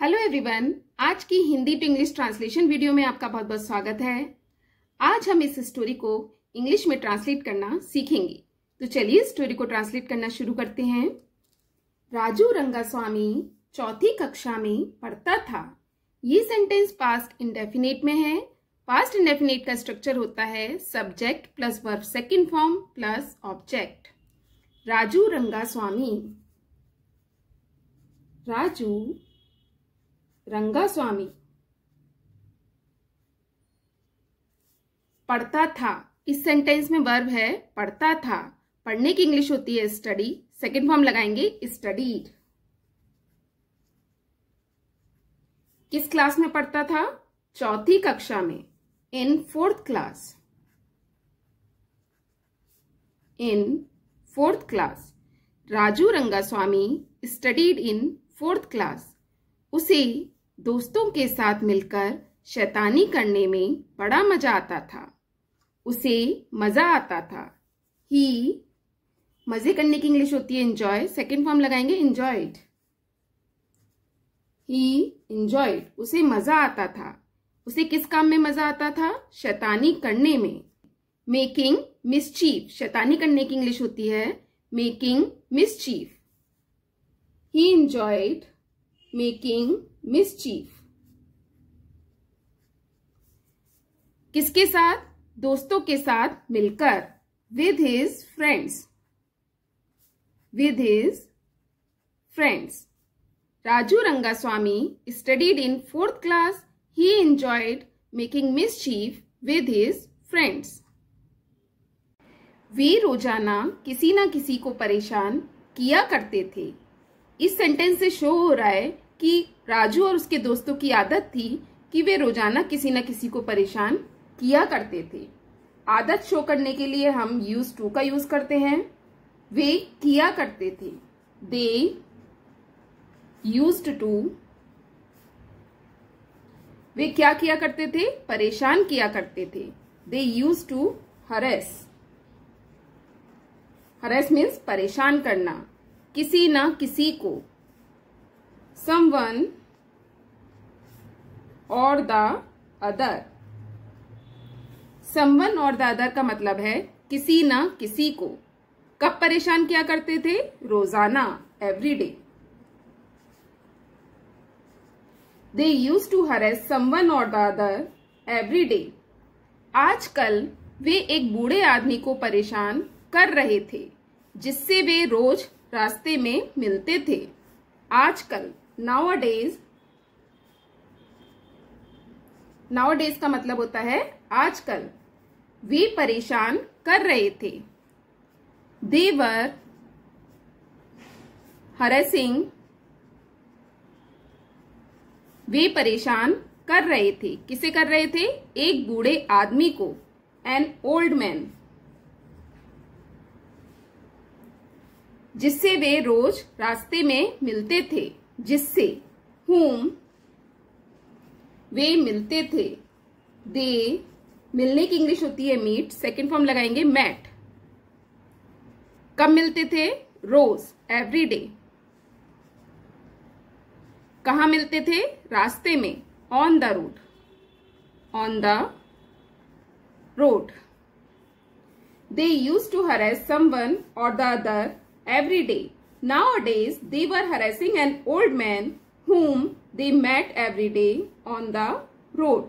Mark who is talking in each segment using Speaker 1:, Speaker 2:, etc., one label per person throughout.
Speaker 1: Hello everyone, आज की Hindi to English translation video में आपका बहुत बहुत स्वागत है। आज हम इस स्टोरी को इंग्लिश में ट्रांसलेट करना सीखेंगे। तो चलिए स्टोरी को ट्रांसलेट करना शुरू करते हैं। राजू रंगास्वामी चौथी कक्षा में पढ़ता था। ये सेंटेंस पास्ट इंडेफिनिट में है। पास्ट इंडेफिनिट का स्ट्रक्चर होता है subject plus verb second form plus object. Raju Rangaswamy, Raju Rangaswamy पढ़ता था। इस सेंटेंस में वर्ब है पढ़ता था। पढ़ने की इंग्लिश होती है स्टडी, सेकंड फॉर्म लगाएंगे स्टडीड। किस क्लास में पढ़ता था? चौथी कक्षा में, इन fourth class. In fourth class. Raju Rangaswamy studied in fourth class. उसे दोस्तों के साथ मिलकर शैतानी करने में बड़ा मजा आता था। उसे मजा आता था। ही मजे करने की इंग्लिश होती है एंजॉय, सेकंड फॉर्म लगाएंगे एंजॉयड। ही एंजॉयड, उसे मजा आता था। उसे किस काम में मजा आता था? शैतानी करने में। मेकिंग मिसचीफ, शैतानी करने की इंग्लिश होती है making mischief. He enjoyed making mischief. किसके साथ? दोस्तों के साथ मिलकर, with his friends. With his friends. Raju Rangaswamy studied in fourth class. He enjoyed making mischief with his friends. वे रोजाना किसी ना किसी को परेशान किया करते थे। इस सेंटेंस से शो हो रहा है कि राजू और उसके दोस्तों की आदत थी कि वे रोजाना किसी न किसी को परेशान किया करते थे। आदत शो करने के लिए हम यूज टू का यूज करते हैं। वे किया करते थे, दे यूज्ड टू। वे क्या किया करते थे? परेशान किया करते थे। दे यूज्ड टू हरेस। हरेस मीन्स परेशान करना, किसी ना किसी को। someone or the other। someone or the other का मतलब है किसी ना किसी को। कब परेशान किया करते थे? रोजाना, everyday। They used to harass someone or the other every day। आजकल वे एक बूढ़े आदमी को परेशान कर रहे थे जिससे वे रोज रास्ते में मिलते थे। आजकल, nowadays। nowadays का मतलब होता है आजकल। वे परेशान कर रहे थे। They were harassing। वे परेशान कर रहे थे। किसे कर रहे थे? एक बूढ़े आदमी को, an old man। जिससे वे रोज रास्ते में मिलते थे। जिससे, whom। वे मिलते थे। दे मिलने की इंग्लिश होती है मीट, सेकेंड फॉर्म लगाएंगे मैट। कब मिलते थे? रोज, एवरीडे। कहाँ मिलते थे? रास्ते में, on the road. On the road. They used to harass someone और the other every day। Nowadays, they were harassing an old man whom they met every day on the road।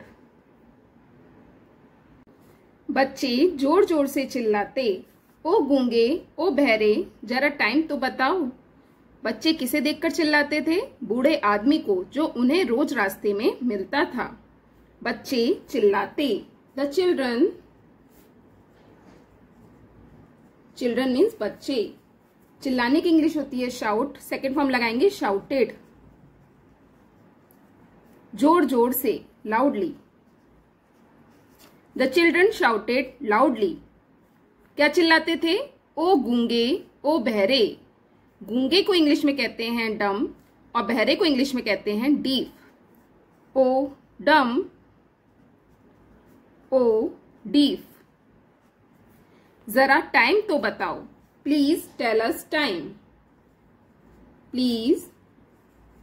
Speaker 1: बच्चे जोर जोर से चिल्लाते, ओ गूंगे, ओ बहरे, जरा टाइम तो बताओ। बच्चे किसे देखकर चिल्लाते थे? बूढ़े आदमी को, जो उन्हें रोज रास्ते में मिलता था। बच्चे चिल्लाते। The children. चिल्ड्रन मीन्स बच्चे। चिल्लाने की इंग्लिश होती है शाउट, सेकेंड फॉर्म लगाएंगे शाउटेड। जोर जोर से, loudly. The children shouted loudly. क्या चिल्लाते थे? ओ गूंगे, ओ बहरे। गूंगे को इंग्लिश में कहते हैं डम और बहरे को इंग्लिश में कहते हैं डीफ। ओ डम, ओ डीफ। जरा टाइम तो बताओ। Please tell us time। Please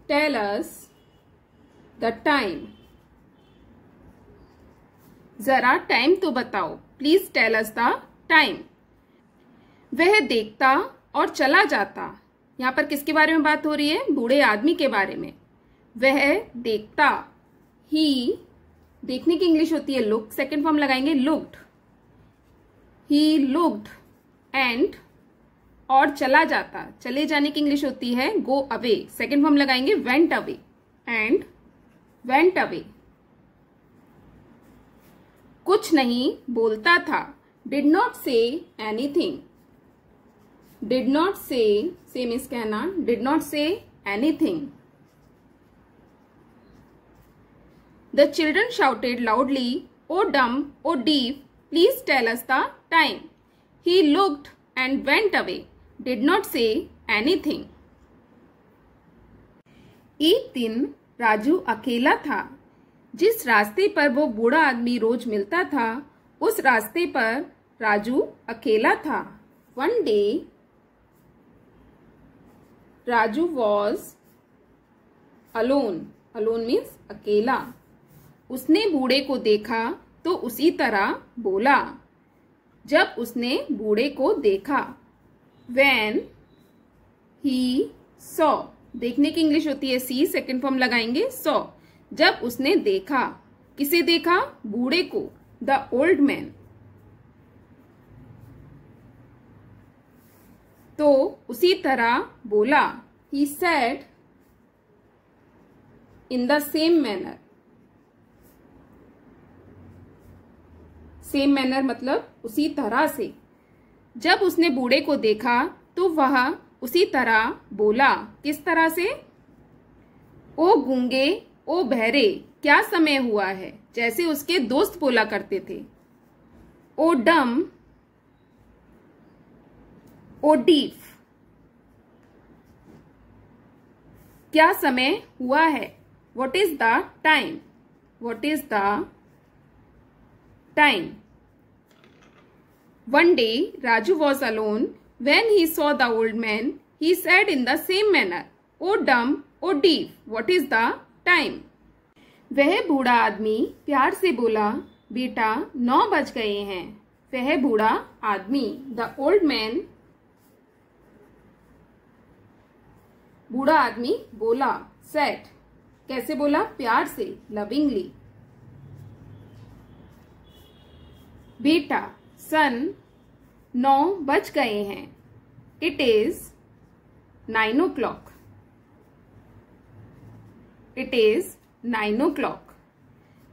Speaker 1: tell us the time. जरा टाइम तो बताओ, please tell us the time. वह देखता और चला जाता। यहां पर किसके बारे में बात हो रही है? बूढ़े आदमी के बारे में। वह देखता, ही देखने की इंग्लिश होती है लुक, सेकेंड फॉर्म लगाएंगे लुक्ड। ही लुक्ड एंड, और चला जाता, चले जाने की इंग्लिश होती है गो अवे, सेकेंड फॉर्म लगाएंगे went away and went away. कुछ नहीं बोलता था, did not say anything. Did not say means कहना, did not say anything. The children shouted loudly, O dumb, O deaf, please tell us the time. He looked and went away, did not say anything. एक दिन राजू अकेला था। जिस रास्ते पर वो बूढ़ा आदमी रोज मिलता था, उस रास्ते पर राजू अकेला था। One day Raju was alone. Alone means अकेला। उसने बूढ़े को देखा तो उसी तरह बोला। जब उसने बूढ़े को देखा, when he saw, देखने की इंग्लिश होती है सी, सेकेंड फॉर्म लगाएंगे saw। जब उसने देखा, किसे देखा? बूढ़े को, द ओल्ड मैन। तो उसी तरह बोला, he said in the same manner। Same manner मतलब उसी तरह से। जब उसने बूढ़े को देखा तो वह उसी तरह बोला। किस तरह से? ओ गूंगे, ओ बहरे, क्या समय हुआ है, जैसे उसके दोस्त बोला करते थे। ओ डम, ओ डीफ, क्या समय हुआ है। What is the time. What is the time. One day, Raju was alone. When he saw the old man, he said in the same manner, "O dumb, O deaf, what is the time?" वह बूढ़ा आदमी प्यार से बोला, बेटा 9 बज गए हैं। वह बूढ़ा आदमी, the old man, बूढ़ा आदमी बोला, said, कैसे बोला? प्यार से, lovingly। बेटा सन 9 बज गए हैं। It is 9 o'clock। It is 9 o'clock।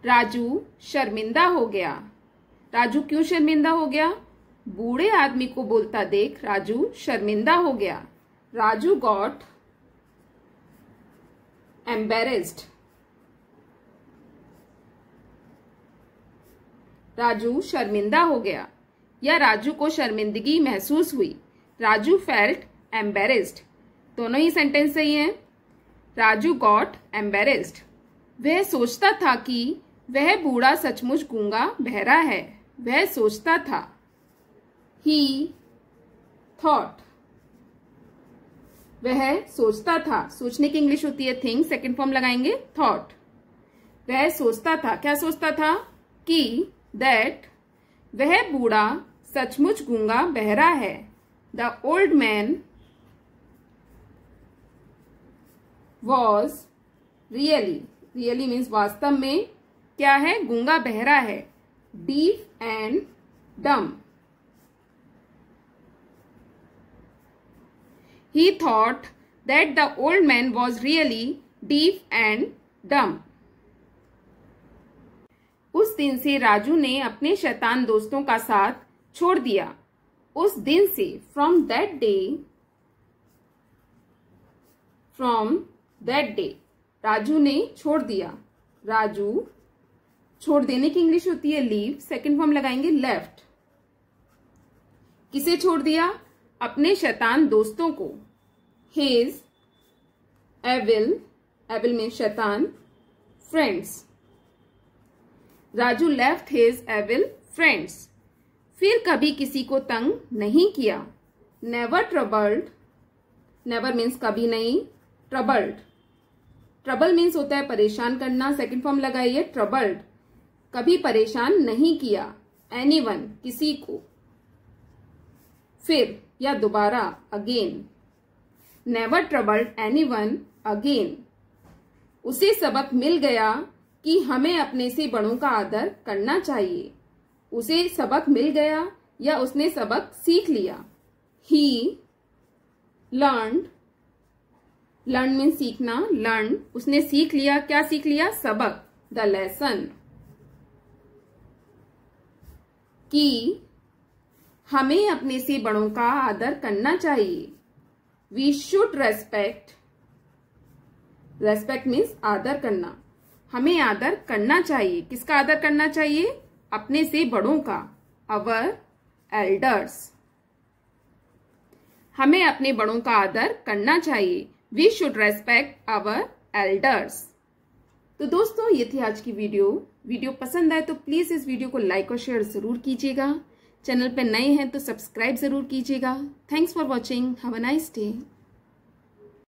Speaker 1: Raju शर्मिंदा हो गया। राजू क्यों शर्मिंदा हो गया? बूढ़े आदमी को बोलता देख राजू शर्मिंदा हो गया। Raju got embarrassed. राजू शर्मिंदा हो गया या राजू को शर्मिंदगी महसूस हुई। Raju felt embarrassed. दोनों ही सेंटेंस सही हैं। Raju got embarrassed. वह सोचता था कि वह बूढ़ा सचमुच गूंगा बहरा है। वह सोचता था। ही थॉट। वह सोचता था, सोचने की इंग्लिश होती है थिंक, सेकेंड फॉर्म लगाएंगे थॉट। वह सोचता था, क्या सोचता था? कि दैट, वह बूढ़ा सचमुच गूंगा बहरा है। The old man was really, really means वास्तव में, क्या है? गूंगा बहरा है। डीफ एंड डम। He thought that the old man was really deaf and dumb. उस दिन से राजू ने अपने शैतान दोस्तों का साथ छोड़ दिया। उस दिन से, from that day, from that day, Raju ने छोड़ दिया। राजू, छोड़ देने की इंग्लिश होती है लीव, सेकेंड फॉर्म लगाएंगे लेफ्ट। किसे छोड़ दिया? अपने शैतान दोस्तों को। His evil, evil means शैतान, friends. Raju left his evil friends. फिर कभी किसी को तंग नहीं किया। Never troubled, never means कभी नहीं, troubled. ट्रबल मीन्स होता है परेशान करना, सेकंड फॉर्म लगाइए ट्रबल्ड, कभी परेशान नहीं किया, एनीवन किसी को, फिर या दोबारा again, never troubled anyone again. उसे सबक मिल गया कि हमें अपने से बड़ों का आदर करना चाहिए। उसे सबक मिल गया या उसने सबक सीख लिया। ही लर्नड, लर्न मीन्स सीखना, लर्न उसने सीख लिया, क्या सीख लिया, सबक, द लेसन। कि हमें अपने से बड़ों का आदर करना चाहिए। We should respect, respect means आदर करना, हमें आदर करना चाहिए। किसका आदर करना चाहिए, अपने से बड़ों का, अवर एल्डर्स। हमें अपने बड़ों का आदर करना चाहिए। We should respect our elders. तो दोस्तों ये थी आज की वीडियो पसंद आए तो प्लीज इस वीडियो को लाइक और शेयर जरूर कीजिएगा। चैनल पर नए हैं तो सब्सक्राइब जरूर कीजिएगा। Thanks for watching, have a nice day.